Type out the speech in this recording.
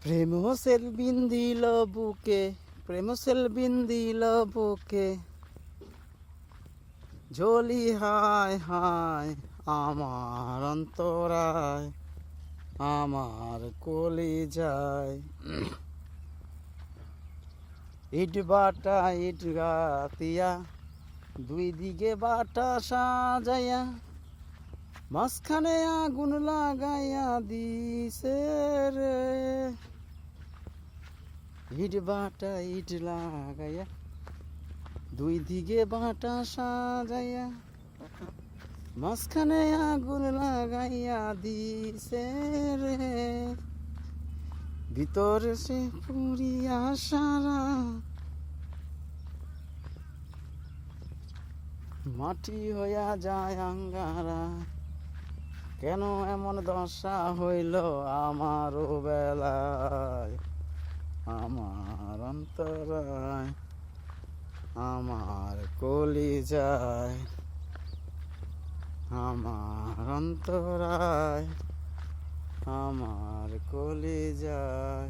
প্রেম sell বিন্দিল বুকে, প্রেম sell বিন্দিল বুকে, ঝোলি হায় হায় আমার অন্তরায়, আমার কলি যায়। ইট বাটা ইট গাতিয়া, দুই দিকে বাটা সাজাইয়া, মাঝখানে আগুন লাগাইয়া দিছে রে। ইট বাটা ইট লাগাইয়া, দুই দিকে বাটা সাজাইয়া, মাঝখানে আগুন লাগাইয়া দিছে রে। ভিতরে সে পুরিয়া সারা, মাটি হইয়া যায় আঙ্গারা। কেন এমন দশা হইল আমার বেলায়, আমার অন্তরায়, আমার কলি যায়, আমার অন্তরায়, আমার কলি যায়।